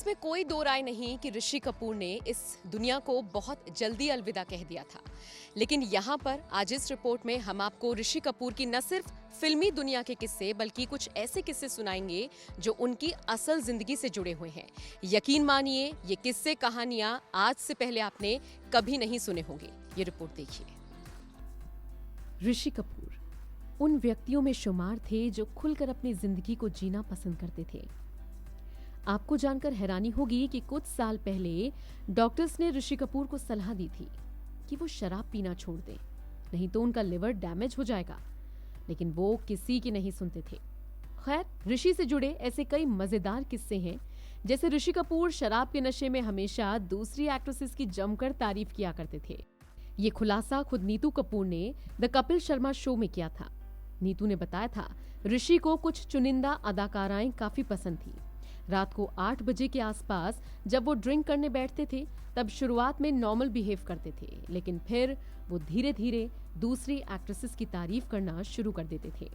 इसमें कोई दो राय नहीं कि ऋषि कपूर ने इस दुनिया को बहुत जल्दी अलविदा कह दिया था। लेकिन यहाँ पर आज इस रिपोर्ट में हम आपको ऋषि कपूर की न सिर्फ फिल्मी दुनिया के किस्से बल्कि कुछ ऐसे किस्से सुनाएंगे जो उनकी असल जिंदगी से जुड़े हुए हैं। यकीन मानिए ये किस्से कहानियां आज से पहले आपने कभी नहीं सुने होंगे। ये रिपोर्ट देखिए। ऋषि कपूर उन व्यक्तियों में शुमार थे जो खुलकर अपनी जिंदगी को जीना पसंद करते थे। आपको जानकर हैरानी होगी कि कुछ साल पहले डॉक्टर्स ने ऋषि कपूर को सलाह दी थी कि वो शराब पीना छोड़ दें, नहीं तो उनका लिवर डैमेज हो जाएगा। लेकिन वो किसी की नहीं सुनते थे। खैर, ऋषि से जुड़े ऐसे कई मजेदार किस्से हैं, जैसे ऋषि कपूर शराब के नशे में हमेशा दूसरी एक्ट्रेसेस की जमकर तारीफ किया करते थे। ये खुलासा खुद नीतू कपूर ने द कपिल शर्मा शो में किया था। नीतू ने बताया था ऋषि को कुछ चुनिंदा अदाकाराएं काफी पसंद थी। रात को 8 बजे के आसपास जब वो ड्रिंक करने बैठते थे तब शुरुआत में नॉर्मल बिहेव करते थे, लेकिन फिर वो धीरे धीरे दूसरी एक्ट्रेसेस की तारीफ करना शुरू कर देते थे।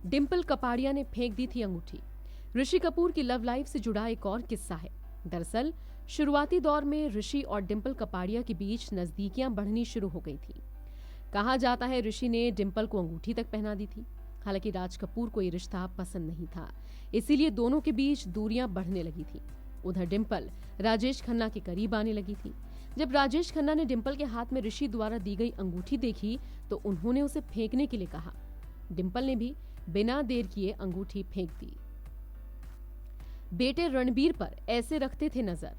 डिंपल कपाड़िया ने फेंक दी थी अंगूठी। ऋषि कपूर की लव लाइफ से जुड़ा एक और किस्सा है। दरअसल शुरुआती दौर में ऋषि और डिंपल कपाड़िया के बीच नजदीकियां बढ़नी शुरू हो गई थी। कहा जाता है ऋषि ने डिंपल को अंगूठी तक पहना दी थी। हालांकि राज कपूर को ये रिश्ता पसंद नहीं था, इसीलिए दोनों के बीच दूरियां बढ़ने लगी थी। उधर डिंपल राजेश खन्ना के करीब आने लगी थी। जब राजेश खन्ना ने डिंपल के हाथ में ऋषि द्वारा दी गई अंगूठी देखी तो उन्होंने उसे फेंकने के लिए कहा। डिंपल ने भी बिना देर किए अंगूठी फेंक दी। बेटे रणबीर पर ऐसे रखते थे नजर।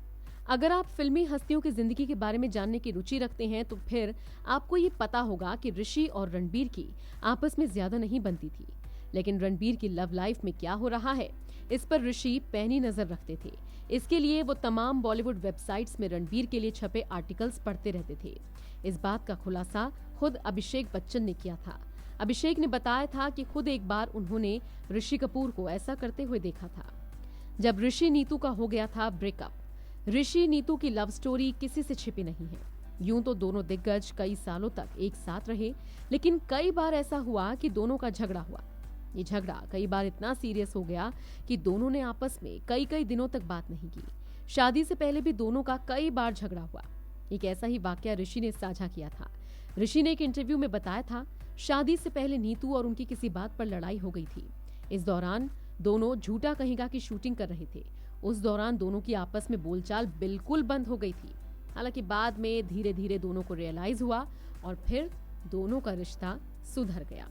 अगर आप फिल्मी हस्तियों की जिंदगी के बारे में जानने की रुचि रखते हैं तो फिर आपको ये पता होगा कि ऋषि और रणबीर की आपस में ज्यादा नहीं बनती थी। लेकिन रणबीर की लव लाइफ में क्या हो रहा है, इस पर ऋषि पैनी नजर रखते थे। इसके लिए वो तमाम बॉलीवुड वेबसाइट्स में रणबीर के लिए छपे आर्टिकल्स पढ़ते रहते थे। इस बात का खुलासा खुद अभिषेक बच्चन ने किया था। अभिषेक ने बताया था कि खुद एक बार उन्होंने ऋषि कपूर को ऐसा करते हुए देखा था। जब ऋषि नीतू का हो गया था ब्रेकअप। ऋषि नीतू की लव स्टोरी किसी से छिपी नहीं है। यूं तो दोनों दिग्गज कई सालों तक एक साथ रहे, लेकिन कई बार ऐसा हुआ कि दोनों का झगड़ा हुआ। ये झगड़ा कई बार इतना सीरियस हो गया कि दोनों ने आपस में कई कई दिनों तक बात नहीं की। शादी से पहले भी दोनों का कई बार झगड़ा हुआ। एक ऐसा ही वाकया ऋषि ने साझा किया था। ऋषि ने एक इंटरव्यू में बताया था, शादी से पहले नीतू और उनकी किसी बात पर लड़ाई हो गई थी। इस दौरान दोनों झूठा कहेगा की शूटिंग कर रहे थे। उस दौरान दोनों की आपस में बोलचाल बिल्कुल बंद हो गई थी। हालांकि बाद में धीरे धीरे दोनों को रियलाइज हुआ और फिर दोनों का रिश्ता सुधर गया।